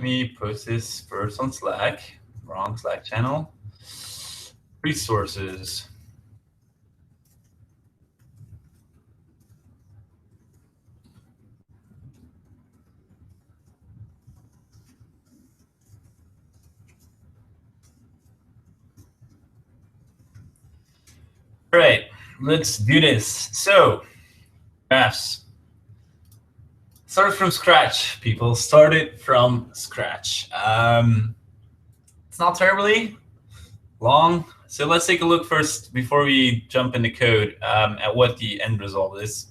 me post this first on Slack, wrong Slack channel. Resources. All right, let's do this. So, graphs. Start from scratch, people. Start it from scratch. It's not terribly long. So let's take a look first, before we jump into code, at what the end result is.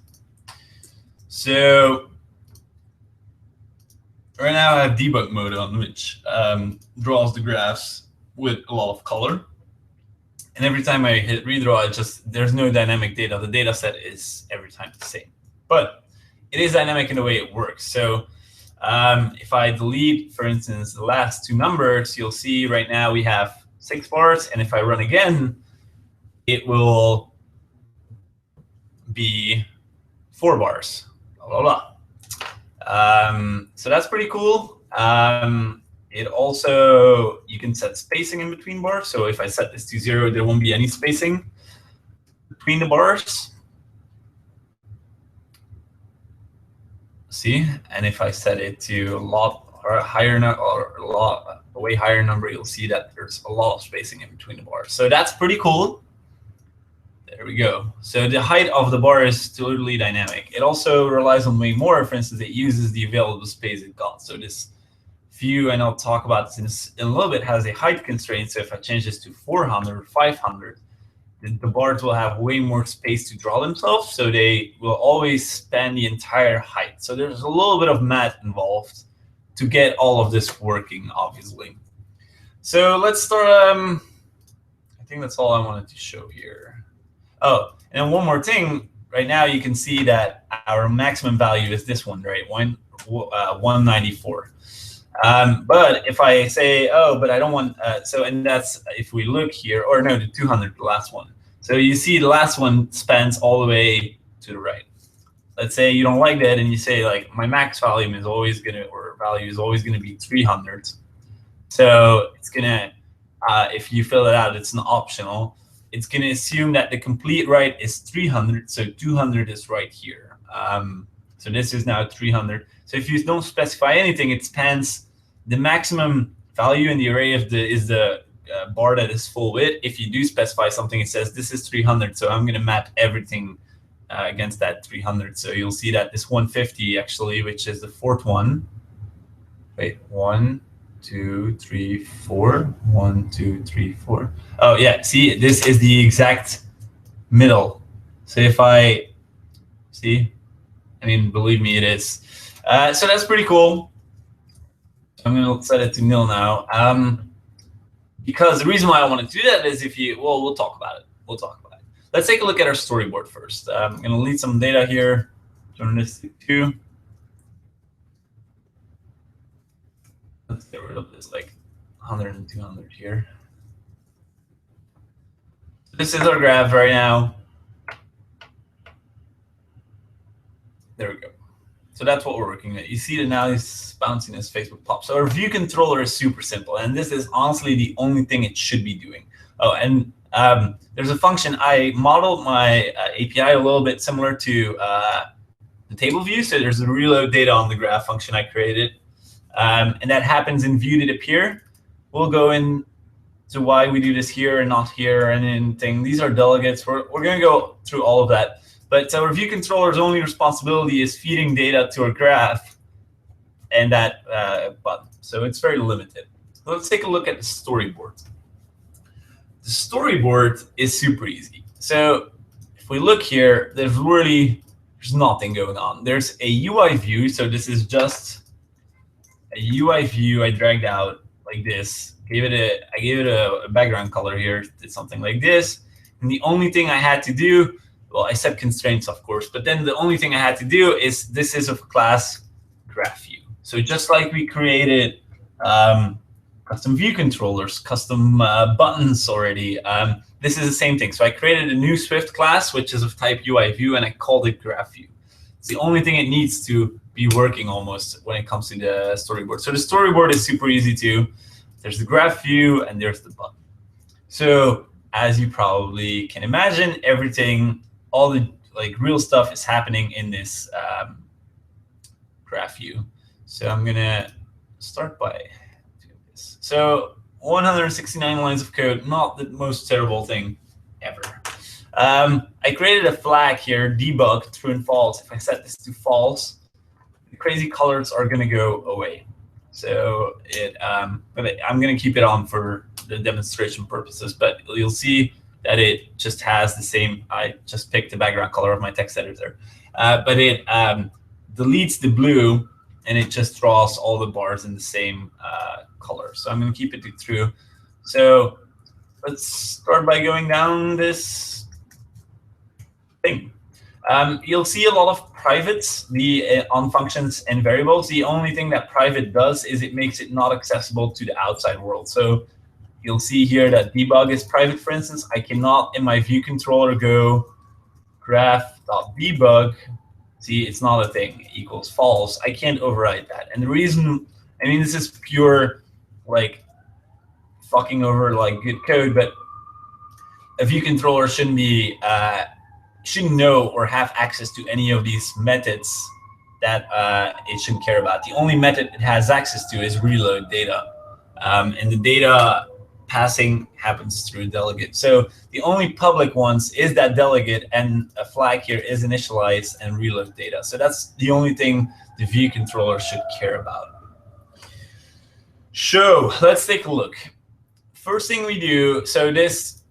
So right now I have debug mode on, which draws the graphs with a lot of color. And every time I hit redraw, there's no dynamic data. The data set is every time the same. But it is dynamic in the way it works. So if I delete, for instance, the last two numbers, you'll see right now we have 6 bars. And if I run again, it will be 4 bars. Blah, blah, blah. So that's pretty cool. It also, you can set spacing in between bars. So if I set this to 0, there won't be any spacing between the bars. See, and if I set it to a lot or a higher a way higher number, you'll see that there's a lot of spacing in between the bars. So that's pretty cool. There we go. So the height of the bar is totally dynamic. It also relies on way more. For instance, it uses the available space it got. So this view, and I'll talk about this in a little bit, has a height constraint. So if I change this to 400 or 500, the bars will have way more space to draw themselves. So they will always span the entire height. So there's a little bit of math involved to get all of this working, obviously. So let's start. I think that's all I wanted to show here. Oh, and then one more thing. Right now, you can see that our maximum value is this one, right? 194. But if I say, oh, but I don't want, and that's, if we look here, or no, the 200, the last one. So you see the last one spans all the way to the right. Let's say you don't like that, and you say, like, my max volume is always going to, or value is always going to be 300. So it's going to, if you fill it out, it's not optional. It's going to assume that the complete right is 300, so 200 is right here. So this is now 300. So if you don't specify anything, it spans the maximum value in the array of the bar that is full width. If you do specify something, it says this is 300. So I'm going to map everything against that 300. So you'll see that this 150 actually, which is the fourth one. Wait, 1, 2, 3, 4. 1, 2, 3, 4. Oh yeah, see, this is the exact middle. So if I see, I mean, believe me, it is. So that's pretty cool. I'm going to set it to nil now. Because the reason why I want to do that is we'll talk about it. We'll talk about it. Let's take a look at our storyboard first. I'm going to leave some data here. Journalistic 2. Let's get rid of this, like 100 and 200 here. This is our graph right now. There we go. So that's what we're working at. You see that now it's bouncing as Facebook pops. So our view controller is super simple. And this is honestly the only thing it should be doing. Oh, and there's a function. I modeled my API a little bit similar to the table view. So there's a reload data on the graph function I created. And that happens in view did appear. We'll go into why we do this here and not here and anything. These are delegates. We're going to go through all of that. But our view controller's only responsibility is feeding data to our graph and that button. So it's very limited. Let's take a look at the storyboard. The storyboard is super easy. So if we look here, there's nothing going on. There's a UI view. So this is just a UI view I dragged out like this. I gave it a background color here. Did something like this. And the only thing I had to do, well, I set constraints, of course, but then the only thing I had to do is this is of class graph view. So just like we created custom view controllers, custom buttons already, this is the same thing. So I created a new Swift class, which is of type UI view, and I called it graph view. It's the only thing it needs to be working almost when it comes to the storyboard. So the storyboard is super easy too. There's the graph view and there's the button. So as you probably can imagine, everything, all the like real stuff is happening in this graph view. So I'm gonna start by doing this. So 169 lines of code, not the most terrible thing ever. I created a flag here, debug true and false. If I set this to false, the crazy colors are going to go away. So but I'm going to keep it on for the demonstration purposes. But you'll see that it just has the same. I just picked the background color of my text editor, but it deletes the blue and it just draws all the bars in the same color. So I'm going to keep it to true. So let's start by going down this thing. You'll see a lot of privates on functions and variables. The only thing that private does is it makes it not accessible to the outside world. So you'll see here that debug is private, for instance. I cannot, in my view controller, go graph.debug. See, it's not a thing, equals false. I can't override that. And the reason, I mean, this is pure, like, fucking over, like, good code, but a view controller shouldn't be shouldn't know or have access to any of these methods that it shouldn't care about. The only method it has access to is reload data. And the data passing happens through delegate. So the only public ones is that delegate, and a flag here is initialize and reload data. So that's the only thing the view controller should care about. So let's take a look. First thing we do, so this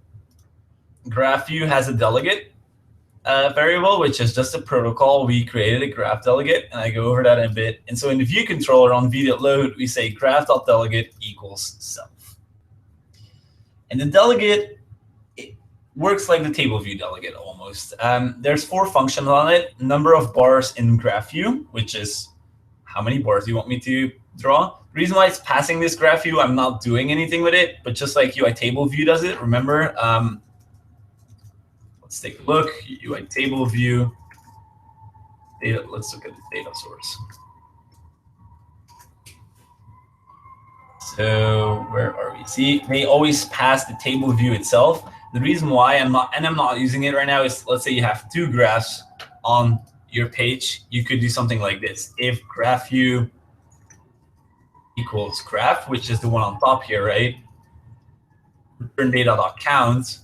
graph view has a delegate variable, which is just a protocol. We created a graph delegate, and I go over that in a bit. And so in the view controller on v.load, we say graph.delegate equals self. And the delegate, it works like the table view delegate almost. There's 4 functions on it. Number of bars in graph view, which is how many bars you want me to draw. The reason why it's passing this graph view, I'm not doing anything with it, but just like UI table view does it, remember, let's take a look. UI table view. Data. Let's look at the data source. So where are we? See, they always pass the table view itself. The reason why I'm not using it right now is, let's say you have 2 graphs on your page. You could do something like this. If graph view equals graph, which is the one on top here, right? Return data.count.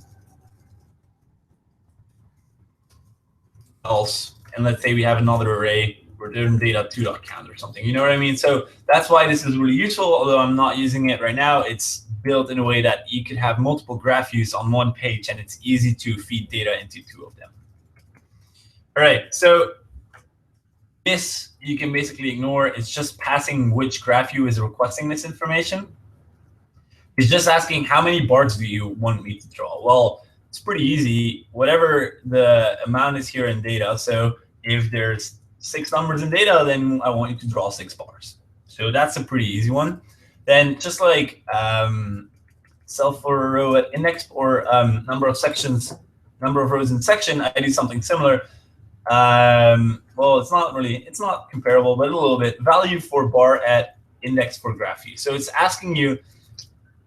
Else, and let's say we have another array, return data 2.count or something. You know what I mean? So that's why this is really useful. Although I'm not using it right now, it's built in a way that you could have multiple graph views on one page, and it's easy to feed data into 2 of them. All right, so this you can basically ignore. It's just passing which graph view is requesting this information. It's just asking how many bars do you want me to draw. Well, it's pretty easy. Whatever the amount is here in data. So if there's 6 numbers in data, then I want you to draw 6 bars. So that's a pretty easy one. Then just like self for a row at index, or number of sections, number of rows in section, I do something similar. Well, it's not comparable, but a little bit. Value for bar at index for graph view. So it's asking you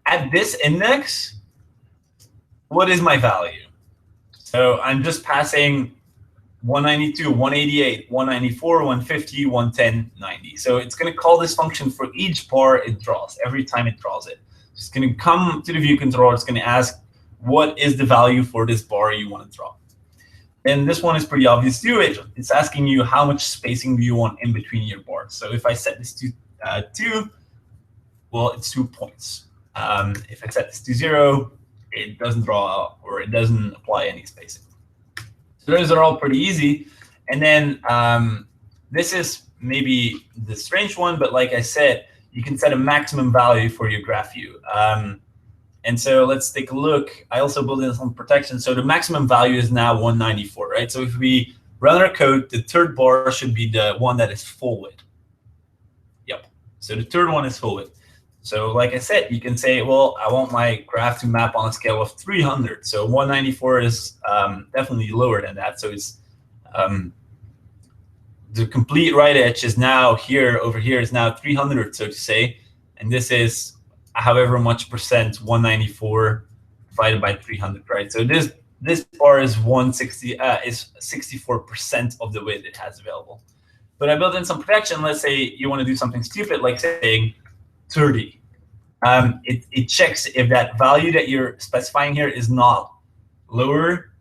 at this index, what is my value? So I'm just passing 192, 188, 194, 150, 110, 90. So it's going to call this function for each bar it draws, every time it draws it. It's going to come to the view controller. It's going to ask, what is the value for this bar you want to draw? And this one is pretty obvious to it. It's asking you how much spacing do you want in between your bars. So if I set this to 2, well, it's 2 points. If I set this to 0, it doesn't draw or it doesn't apply any spacing. So those are all pretty easy. And then this is maybe the strange one, but like I said, you can set a maximum value for your graph view. And so let's take a look. I also built in some protection. So the maximum value is now 194, right? So if we run our code, the 3rd bar should be the one that is full width. Yep. So the 3rd one is full width. So like I said, you can say, well, I want my graph to map on a scale of 300. So 194 is definitely lower than that. So it's the complete right edge is now here, over here is now 300, so to say. And this is however much percent 194 divided by 300, right? So this bar is 160 is 64% of the width it has available. But I built in some protection. Let's say you want to do something stupid like saying 30. It checks if that value that you're specifying here is not lower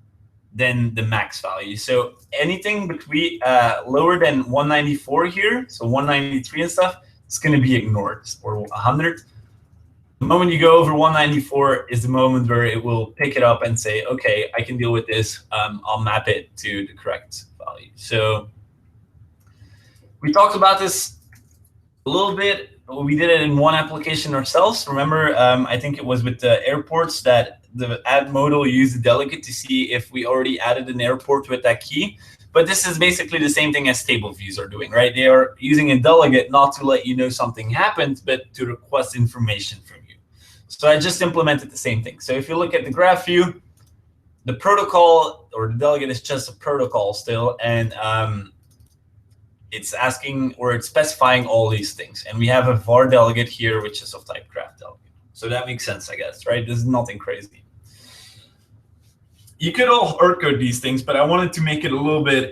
than the max value. So anything between lower than 194 here, so 193 and stuff, it's going to be ignored, or 100. The moment you go over 194 is the moment where it will pick it up and say, okay, I can deal with this. I'll map it to the correct value. So we talked about this a little bit. We did it in one application ourselves. Remember, I think it was with the airports that the add modal used the delegate to see if we already added an airport with that key. But this is basically the same thing as table views are doing, right? They are using a delegate not to let you know something happened, but to request information from you. So I just implemented the same thing. So if you look at the graph view, the protocol or the delegate is just a protocol still, and it's asking or it's specifying all these things. And we have a var delegate here, which is of type graph delegate. So that makes sense, I guess, right? This is nothing crazy. You could all hard code these things, but I wanted to make it a little bit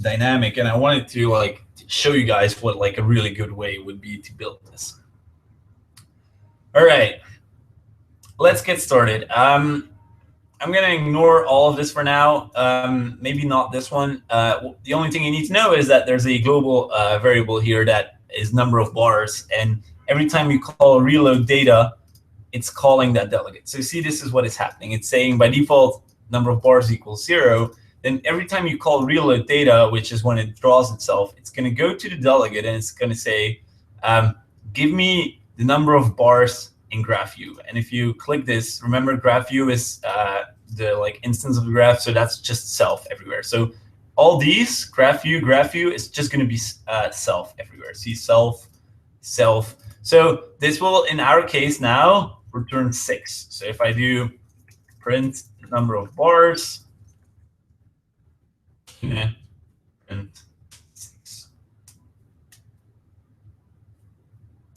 dynamic, and I wanted to like show you guys what like a really good way would be to build this. All right, let's get started. I'm going to ignore all of this for now. Maybe not this one. The only thing you need to know is that there's a global variable here that is number of bars, and every time you call reload data, it's calling that delegate. So you see, this is what is happening. It's saying by default number of bars equals 0. Then every time you call reload data, which is when it draws itself, it's going to go to the delegate and it's going to say, give me the number of bars in graph view. And if you click this, remember graph view is the like instance of the graph, so that's just self everywhere. So all these graph view is just going to be self everywhere. See, self, self. So this will, in our case now, return 6. So if I do print number of bars, print 6.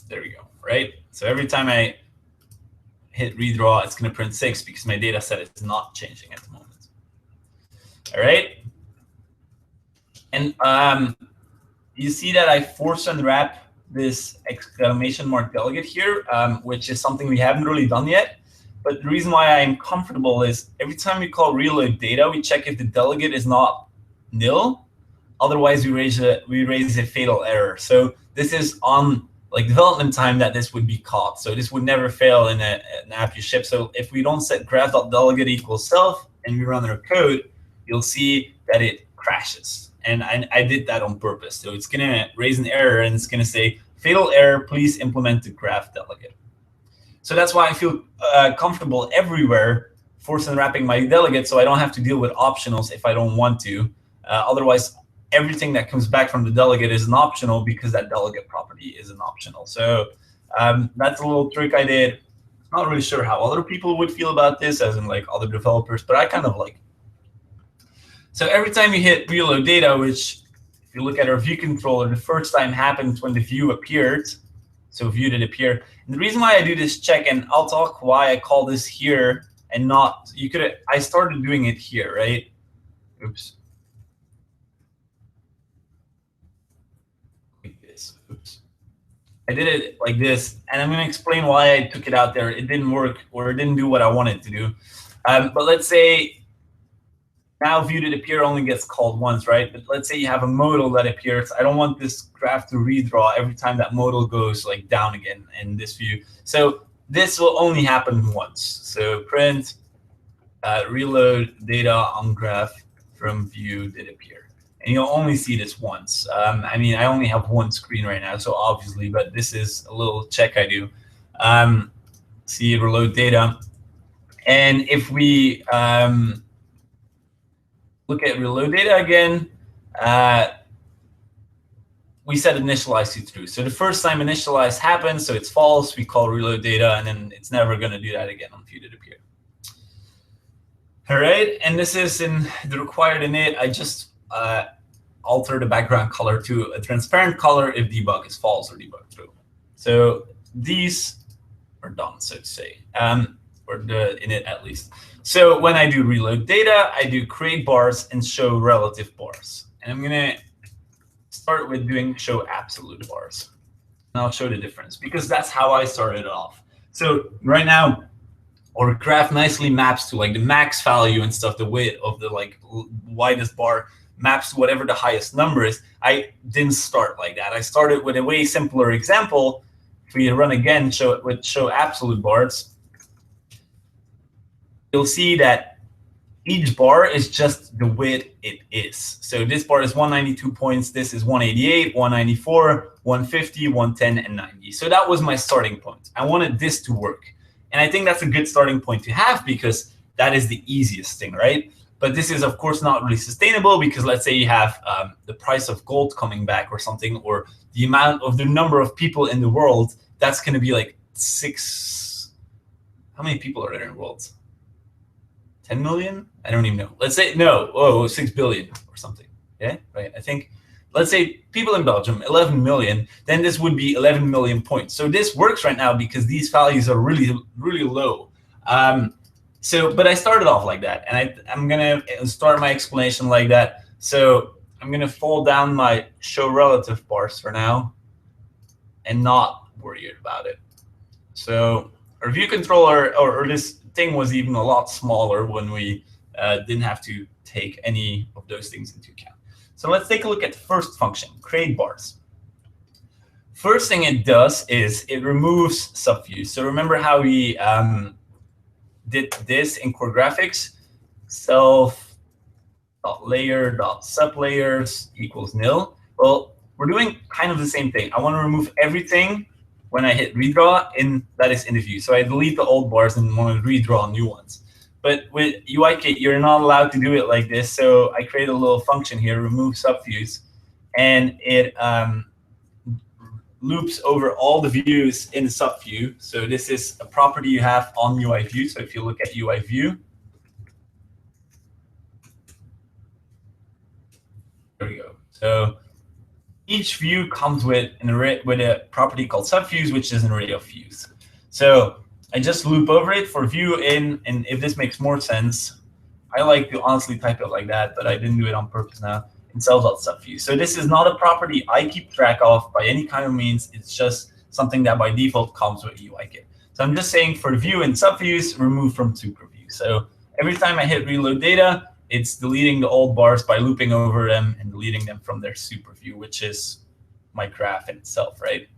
There we go, right? So every time I hit redraw, it's going to print 6 because my data set is not changing at the moment. All right. And you see that I force unwrap this exclamation mark delegate here, which is something we haven't really done yet. But the reason why I'm comfortable is every time we call reload data, we check if the delegate is not nil. Otherwise, we raise a fatal error. So this is on like development time that this would be caught. So this would never fail in an app you ship. So if we don't set graph.delegate equals self and we run our code, you'll see that it crashes. And I did that on purpose. So it's going to raise an error, and it's going to say, fatal error, please implement the graph delegate. So that's why I feel comfortable everywhere force unwrapping my delegate, so I don't have to deal with optionals if I don't want to. Otherwise, everything that comes back from the delegate is an optional because that delegate property is an optional. So that's a little trick I did. Not really sure how other people would feel about this, as in like other developers, but I kind of like it. So every time you hit reload data, which if you look at our view controller, the first time happened when the view appeared. So view did appear. And the reason why I do this check, and I'll talk why I call this here and not, I started doing it here, right? Oops. Like this, oops. I did it like this, and I'm going to explain why I took it out there. It didn't work, or it didn't do what I wanted to do. But let's say now view did appear only gets called once, right? But let's say you have a modal that appears. I don't want this graph to redraw every time that modal goes like down again in this view. So this will only happen once. So print reload data on graph from view did appear. And you'll only see this once. I mean, I only have one screen right now, so obviously, but this is a little check I do. See reload data. And if we look at reload data again, we set initialize to true. So the first time initialize happens, so it's false, we call reload data, and then it's never going to do that again on view did appear. All right, and this is in the required init. I just alter the background color to a transparent color if debug is false or debug true. So these are done, so to say, or the init at least. So when I do reload data, I do create bars and show relative bars. And I'm going to start with doing show absolute bars. And I'll show the difference because that's how I started off. So right now, our graph nicely maps to like the max value and stuff. The width of the like widest bar maps to whatever the highest number is. I didn't start like that. I started with a way simpler example. If we run again, show absolute bars, you'll see that each bar is just the width it is. So this bar is 192 points. This is 188, 194, 150, 110, and 90. So that was my starting point. I wanted this to work. And I think that's a good starting point to have because that is the easiest thing, right? But this is, of course, not really sustainable because let's say you have the price of gold coming back or something, or the amount of the number of people in the world, that's going to be like 6. How many people are there in the world? 10 million? I don't even know. Let's say, no, 6 billion or something. Yeah, right. I think, let's say people in Belgium, 11 million, then this would be 11 million points. So this works right now because these values are really, really low. But I started off like that, and I'm going to start my explanation like that. So I'm going to fold down my show relative bars for now and not worry about it. So our view controller, or this thing was even a lot smaller when we didn't have to take any of those things into account. So let's take a look at the first function, create bars. First thing it does is it removes subviews. So remember how we did this in core graphics? Self.layer.sublayers equals nil. Well, we're doing kind of the same thing. I want to remove everything when I hit redraw that is in the view. So I delete the old bars and want to redraw new ones. But with UIKit, you're not allowed to do it like this. So I create a little function here, remove subviews, and it loops over all the views in the subview. So this is a property you have on UI view. So if you look at UI view, there we go. So each view comes with an array, with a property called subviews, which is an array of views. So I just loop over it for view in, and if this makes more sense, I like to honestly type it like that, but I didn't do it on purpose now, in self.subview. So this is not a property I keep track of by any kind of means. It's just something that by default comes with UIKit. So I'm just saying for view and subviews, remove from super view. So every time I hit reload data, it's deleting the old bars by looping over them and deleting them from their super view, which is my graph in itself, right?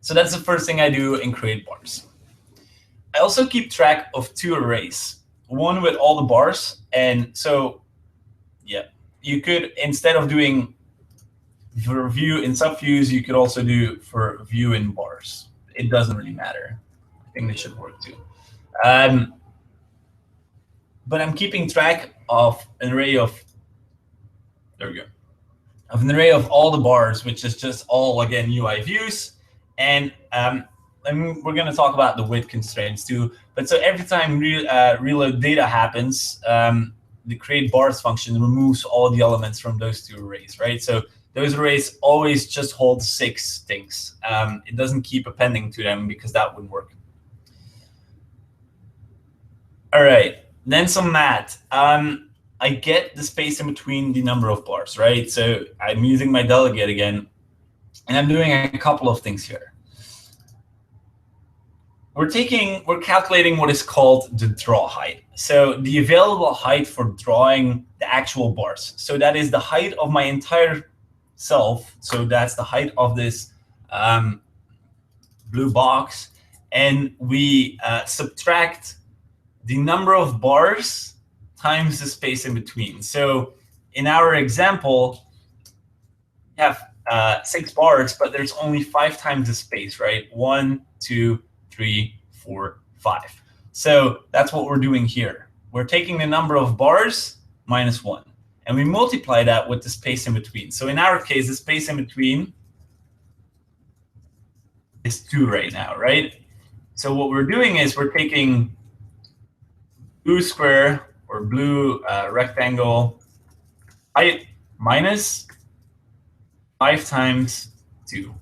So that's the first thing I do in create bars. I also keep track of 2 arrays, one with all the bars. And so, yeah, you could, instead of doing for view in subviews, you could also do for view in bars. It doesn't really matter. I think they should work too. But I'm keeping track of an array of, there we go, of an array of all the bars, which is just all, again, UI views. And we're going to talk about the width constraints too. But so every time reload data happens, the create bars function removes all the elements from those 2 arrays, right? So those arrays always just hold 6 things. It doesn't keep appending to them because that wouldn't work. All right, then some math. I get the space in between the number of bars, right? So I'm using my delegate again, and I'm doing a couple of things here. We're calculating what is called the draw height. So the available height for drawing the actual bars. So that is the height of my entire self. So that's the height of this blue box. And we subtract the number of bars times the space in between. So in our example, we have 6 bars, but there's only 5 times the space, right? 1, 2, 3, 4, 5. So that's what we're doing here. We're taking the number of bars minus 1, and we multiply that with the space in between. So in our case, the space in between is 2 right now, right? So what we're doing is we're taking blue square or blue rectangle height minus 5 times 2.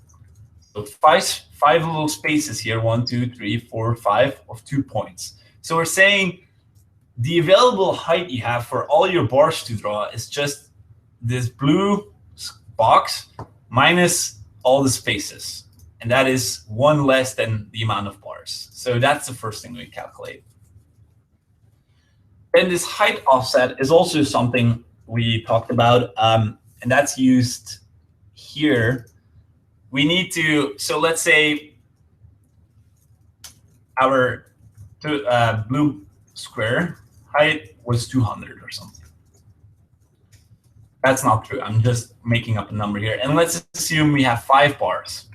So five little spaces here, 1, 2, 3, 4, 5 of 2 points. So we're saying the available height you have for all your bars to draw is just this blue box minus all the spaces. And that is 1 less than the amount of bars. So that's the first thing we calculate. Then this height offset is also something we talked about, and that's used here. We need to, so let's say our blue square height was 200 or something. That's not true. I'm just making up a number here. And let's assume we have 5 bars.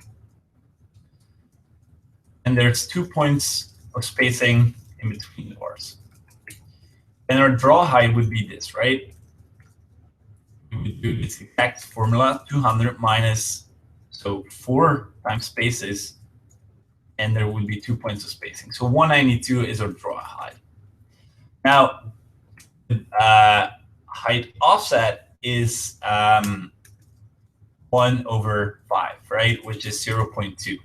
And there's 2 points of spacing in between the bars. And our draw height would be this, right? We would do this exact formula, 200 minus, so 4 times spaces, and there would be 2 points of spacing. So 192 is our draw height. Now, height offset is 1 over 5, right? Which is 0.2.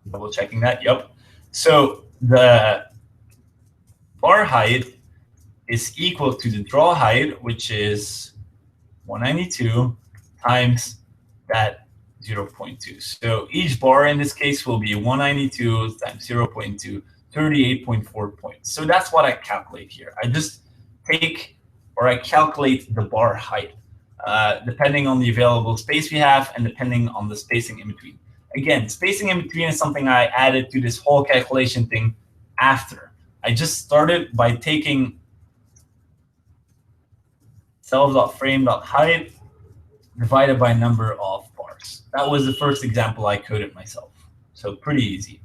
Double checking that, yep. So the bar height is equal to the draw height, which is 192 times that 0.2. So each bar in this case will be 192 times 0.2, 38.4 points. So that's what I calculate here. I just take, or I calculate the bar height, depending on the available space we have and depending on the spacing in between. Again, spacing in between is something I added to this whole calculation thing after. I just started by taking self.frame.height divided by number of bars. That was the first example I coded myself. So pretty easy.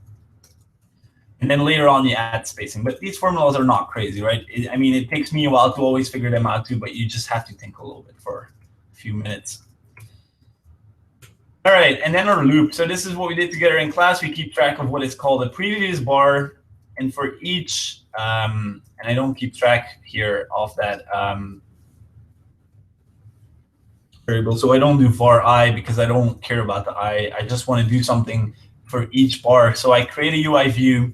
And then later on, you add spacing. But these formulas are not crazy, right? I mean, it takes me a while to always figure them out too, but you just have to think a little bit for a few minutes. All right, and then our loop. So this is what we did together in class. We keep track of what is called a previous bar. And for each, and I don't keep track here of that variable. So I don't do var I because I don't care about the I. I just want to do something for each bar. So I create a UI view.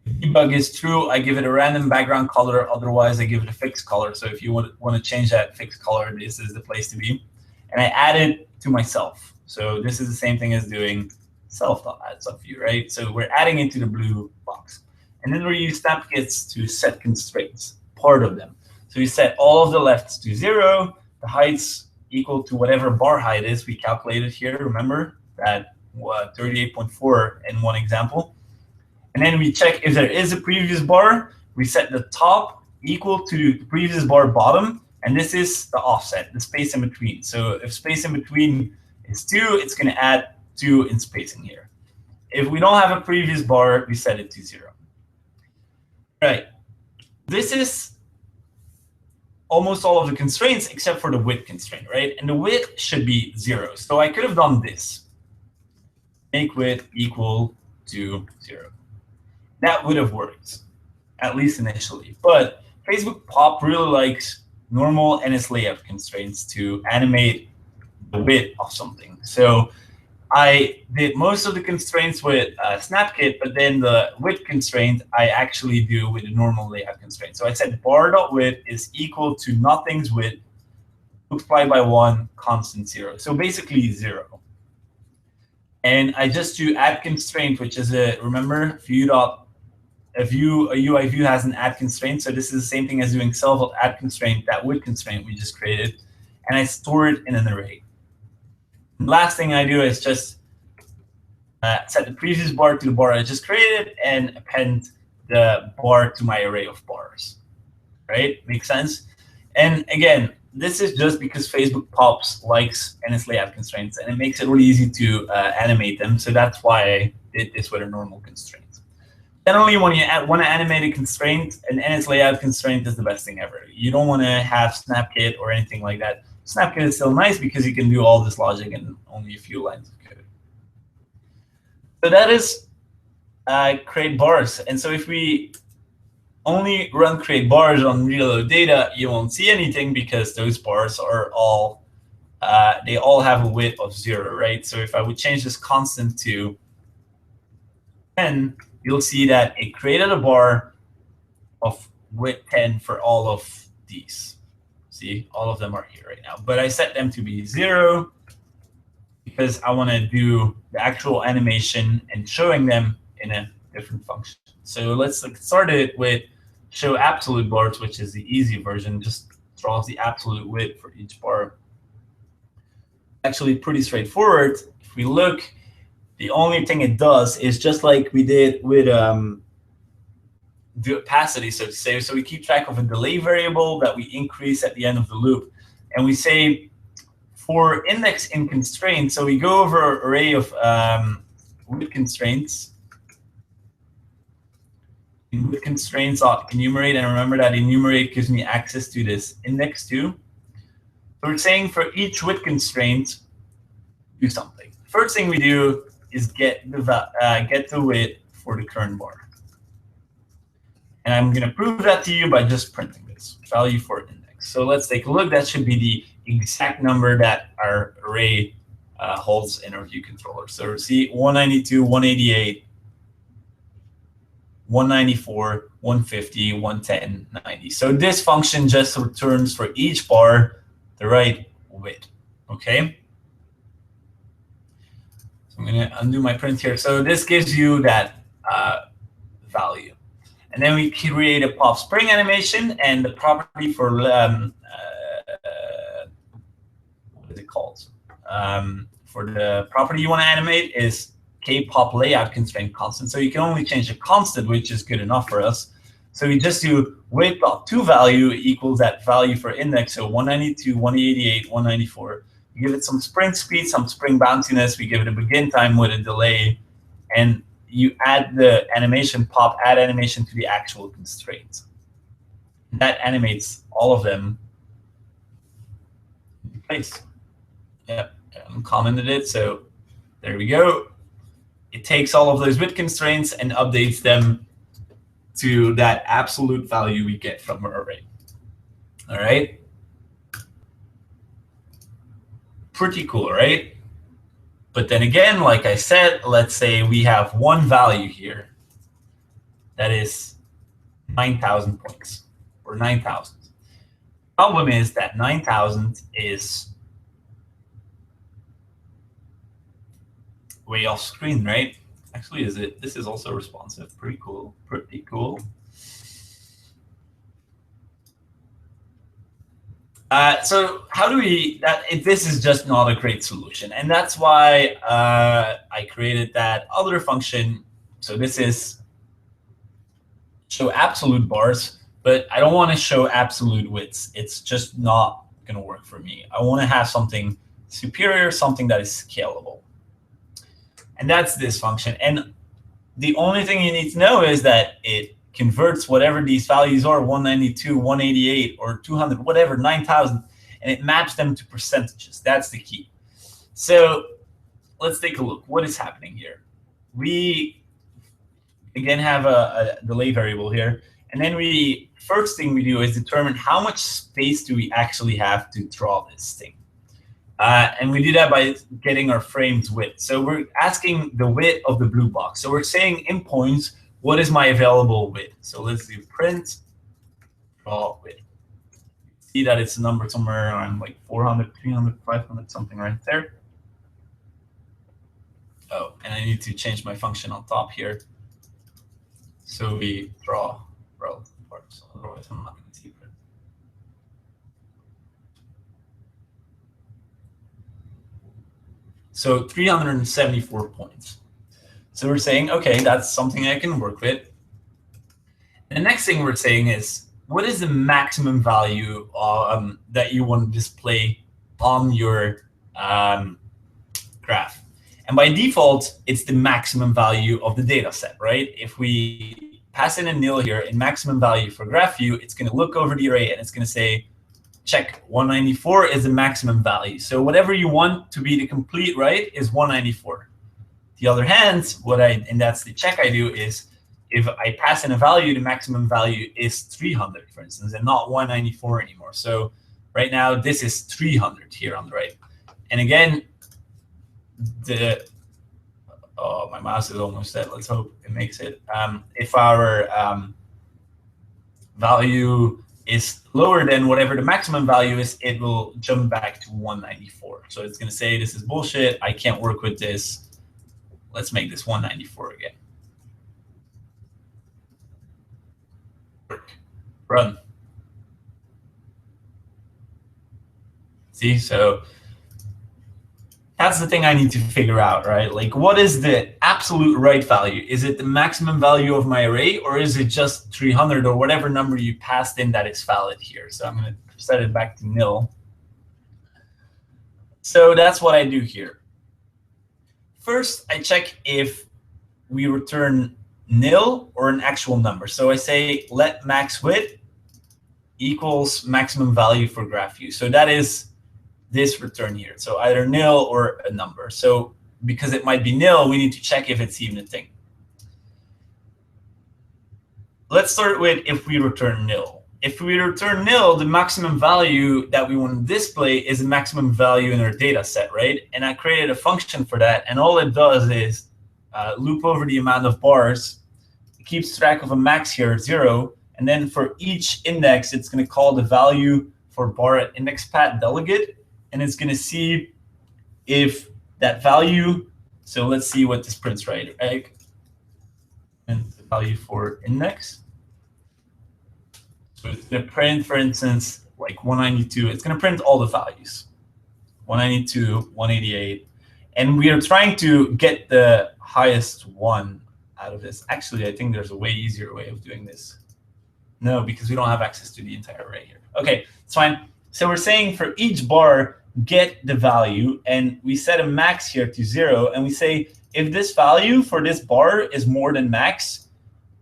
If debug is true, I give it a random background color. Otherwise, I give it a fixed color. So if you want to change that fixed color, this is the place to be. And I add it to myself. So this is the same thing as doing self.addSubView, right? So we're adding it to the blue box. And then we use snapkits to set constraints, part of them. So we set all of the lefts to 0, the heights equal to whatever bar height is. We calculated here, remember, that 38.4 in one example. And then we check if there is a previous bar. We set the top equal to the previous bar bottom. And this is the offset, the space in between. So if space in between is 2, it's going to add 2 in spacing here. If we don't have a previous bar, we set it to 0. Right. This is almost all of the constraints except for the width constraint, right? And the width should be 0. So I could have done this. Make width equal to 0. That would have worked, at least initially. But Facebook Pop really likes normal and its layout constraints to animate the width of something. So I did most of the constraints with Snapkit, but then the width constraint I actually do with the normal layout constraint. So I said bar.width is equal to nothing's width multiplied by 1 constant 0. So basically 0. And I just do add constraint, which is a, remember, a UI view has an add constraint. So this is the same thing as doing self.add constraint, that width constraint we just created. And I store it in an array. The last thing I do is just set the previous bar to the bar I just created and append the bar to my array of bars. Right? Makes sense? And again, this is just because Facebook Pops likes NS layout constraints, and it makes it really easy to animate them. So that's why I did this with a normal constraint. Generally, when you want to animate a constraint, an NS layout constraint is the best thing ever. You don't want to have Snapkit or anything like that. Snapkit is still nice because you can do all this logic in only a few lines of code. So that is create bars. And so if we only run create bars on reload data, you won't see anything because those bars are all, they all have a width of 0, right? So if I would change this constant to 10, you'll see that it created a bar of width 10 for all of these. See, all of them are here right now. But I set them to be 0 because I want to do the actual animation and showing them in a different function. So let's start it with show absolute bars, which is the easy version. Just draws the absolute width for each bar. Actually pretty straightforward. If we look, the only thing it does is just like we did with the opacity, so to say. So we keep track of a delay variable that we increase at the end of the loop. And we say for index in constraint, so we go over an array of width constraints. In width constraints, enumerate, and remember that enumerate gives me access to this index too. So we're saying for each width constraint, do something. First thing we do is get the width for the current bar. And I'm going to prove that to you by just printing this value for index. So let's take a look. That should be the exact number that our array holds in our view controller. So see 192, 188, 194, 150, 110, 90. So this function just returns for each bar the right width. Okay. So I'm going to undo my print here. So this gives you that value. And then we create a pop spring animation, and the property for what is it called? For the property you want to animate is kpop layout constraint constant. So you can only change the constant, which is good enough for us. So we just do width.toValue equals that value for index. So 192, 188, 194. We give it some spring speed, some spring bounciness. We give it a begin time with a delay, and you add the animation pop add animation to the actual constraint. That animates all of them in place. Yeah, I commented it, so there we go. It takes all of those width constraints and updates them to that absolute value we get from our array. All right. Pretty cool, right? But then again, like I said, let's say we have one value here that is 9,000 points, or 9,000. Problem is that 9,000 is way off screen, right? Actually, is it? This is also responsive. Pretty cool. Pretty cool. So how do we, this is just not a great solution. And that's why I created that other function. So this is show absolute bars, but I don't want to show absolute widths. It's just not going to work for me. I want to have something superior, something that is scalable. And that's this function. And the only thing you need to know is that it converts whatever these values are, 192, 188, or 200, whatever, 9,000, and it maps them to percentages. That's the key. So let's take a look. What is happening here? We, again, have a delay variable here. And then first thing we do is determine how much space do we actually have to draw this thing. And we do that by getting our frames width. So we're asking the width of the blue box. So we're saying in points, what is my available width? So let's do print draw width. See that it's a number somewhere around like 400, 300, 500, something right there. Oh, and I need to change my function on top here. So we draw relative parts. Otherwise, I'm not going to see it. So 374 points. So we're saying, OK, that's something I can work with. And the next thing we're saying is, what is the maximum value that you want to display on your graph? And by default, it's the maximum value of the data set, right? If we pass in a nil here in maximum value for graph view, it's going to look over the array and it's going to say, check 194 is the maximum value. So whatever you want to be the complete right is 194. The other hand, and that's the check I do, is if I pass in a value, the maximum value is 300, for instance, and not 194 anymore. So right now, this is 300 here on the right. And again, oh, my mouse is almost dead. Let's hope it makes it. If our value is lower than whatever the maximum value is, it will jump back to 194. So it's going to say, this is bullshit. I can't work with this. Let's make this 194 again. Run. See, so that's the thing I need to figure out, right? Like, what is the absolute right value? Is it the maximum value of my array, or is it just 300 or whatever number you passed in that is valid here? So I'm going to set it back to nil. So that's what I do here. First, I check if we return nil or an actual number. So I say let max width equals maximum value for graph view. So that is this return here. So either nil or a number. So because it might be nil, we need to check if it's even a thing. Let's start with if we return nil. If we return nil, the maximum value that we want to display is the maximum value in our data set, right? And I created a function for that. And all it does is loop over the amount of bars. It keeps track of a max here, 0. And then for each index, it's going to call the value for bar at index path delegate. And it's going to see if that value, so let's see what this prints, right? And the value for index. So it's going to print, for instance, like 192. It's going to print all the values, 192, 188. And we are trying to get the highest one out of this. Actually, I think there's a way easier way of doing this. No, because we don't have access to the entire array here. OK, it's fine. So we're saying for each bar, get the value. And we set a max here to 0. And we say, if this value for this bar is more than max,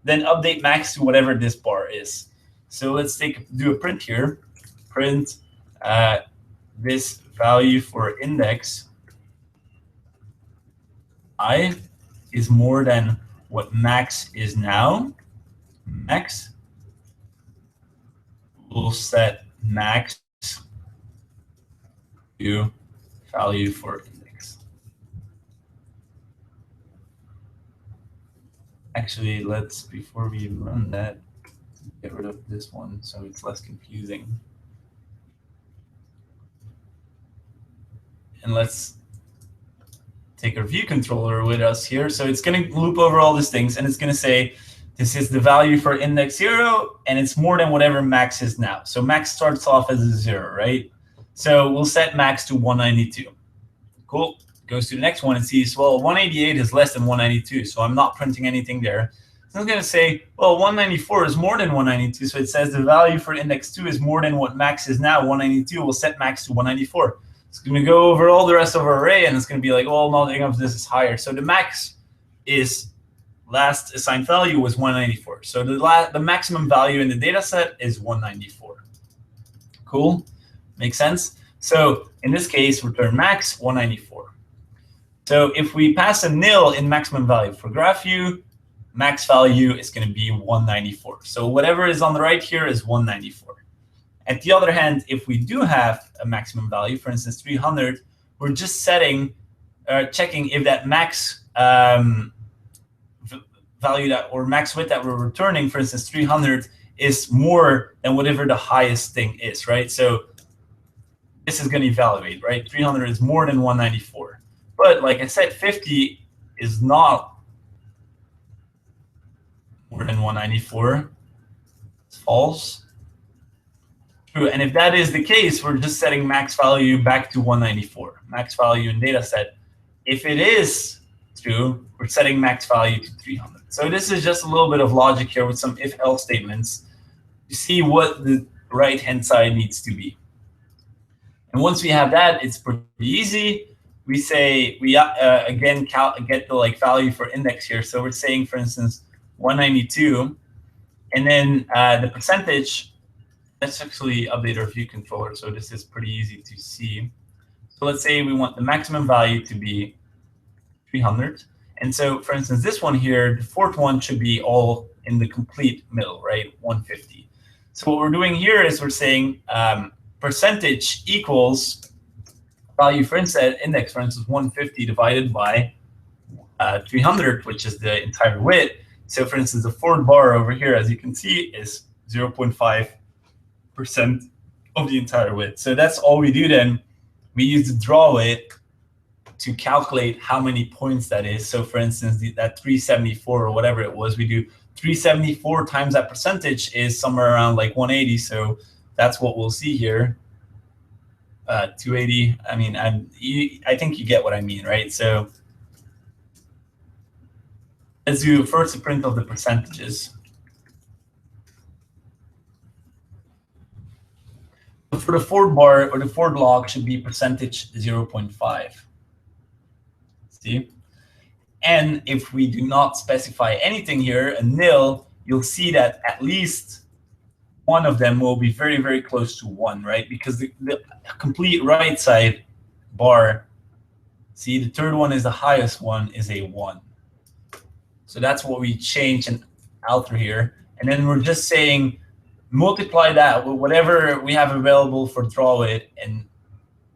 then update max to whatever this bar is. So let's do a print here. Print this value for index I is more than what max is now. Max. We'll set max to value for index. Actually, let's, before we run that, get rid of this one so it's less confusing. And let's take our view controller with us here. So it's going to loop over all these things, and it's going to say, this is the value for index 0, and it's more than whatever max is now. So max starts off as a 0, right? So we'll set max to 192. Cool. Goes to the next one and sees, well, 188 is less than 192, so I'm not printing anything there. So I'm going to say, well, 194 is more than 192, so it says the value for index 2 is more than what max is now, 192. We'll set max to 194. It's going to go over all the rest of our array, and it's going to be like, well, nothing of this is higher. So the max is last assigned value was 194. So the maximum value in the data set is 194. Cool? Makes sense? So in this case, return max 194. So if we pass a nil in maximum value for graph view, max value is going to be 194. So whatever is on the right here is 194. At the other hand, if we do have a maximum value, for instance, 300, we're just checking if that max value that, or max width that we're returning, for instance, 300, is more than whatever the highest thing is, right? So this is going to evaluate, right? 300 is more than 194. But like I said, 50 is not more than 194. It's false. True. And if that is the case, we're just setting max value back to 194. Max value in data set. If it is true, we're setting max value to 300. So this is just a little bit of logic here with some if-else statements to see what the right-hand side needs to be. And once we have that, it's pretty easy. We say we again get the value for index here. So we're saying, for instance, 192, and then the percentage. Let's actually update our view controller, so this is pretty easy to see. So let's say we want the maximum value to be 300, And so, for instance, this one here, the fourth one should be all in the complete middle, right? 150. So what we're doing here is we're saying percentage equals value for index, for instance, 150 divided by 300, which is the entire width. So for instance, the forward bar over here, as you can see, is 0.5% of the entire width. So that's all we do then. We use the draw width to calculate how many points that is. So for instance, that 374 or whatever it was, we do 374 times that percentage is somewhere around like 180. So that's what we'll see here. 280. I mean, I think you get what I mean, right? So let's do first a print of the percentages. For the forward bar or the forward log should be percentage 0.5. See? And if we do not specify anything here, a nil, you'll see that at least one of them will be very, very close to 1, right? Because the complete right side bar, see, the third one is the highest one, is a 1. So that's what we change and alter here. And then we're just saying multiply that with whatever we have available for draw it, and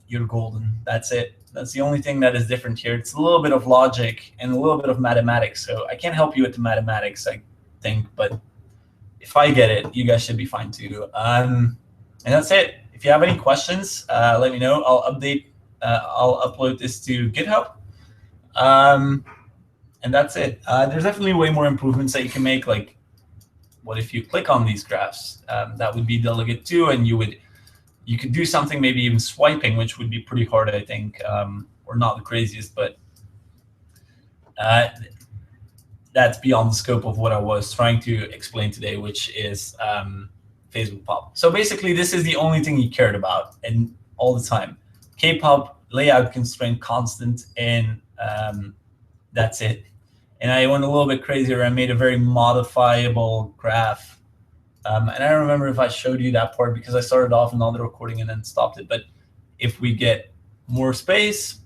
you're golden. That's it. That's the only thing that is different here. It's a little bit of logic and a little bit of mathematics. So I can't help you with the mathematics, I think, but if I get it, you guys should be fine too. And that's it. If you have any questions, let me know. I'll upload this to GitHub. And that's it. There's definitely way more improvements that you can make. Like, what if you click on these graphs? That would be delegate 2, and you could do something, maybe even swiping, which would be pretty hard, I think, or not the craziest, but that's beyond the scope of what I was trying to explain today, which is Facebook pop. So basically, this is the only thing you cared about, and all the time. K-pop, layout constraint constant, and that's it. And I went a little bit crazier. I made a very modifiable graph. And I don't remember if I showed you that part because I started off on the recording and then stopped it. But if we get more space,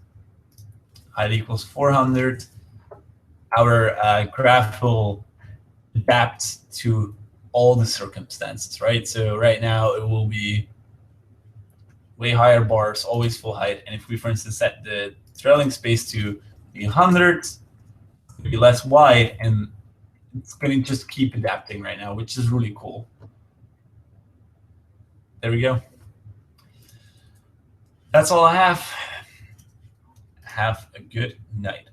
height equals 400, our graph will adapt to all the circumstances, right? So right now it will be way higher bars, always full height. And if we, for instance, set the trailing space to 100, it'll be less wide, and it's going to just keep adapting right now, which is really cool. There we go. That's all I have. Have a good night.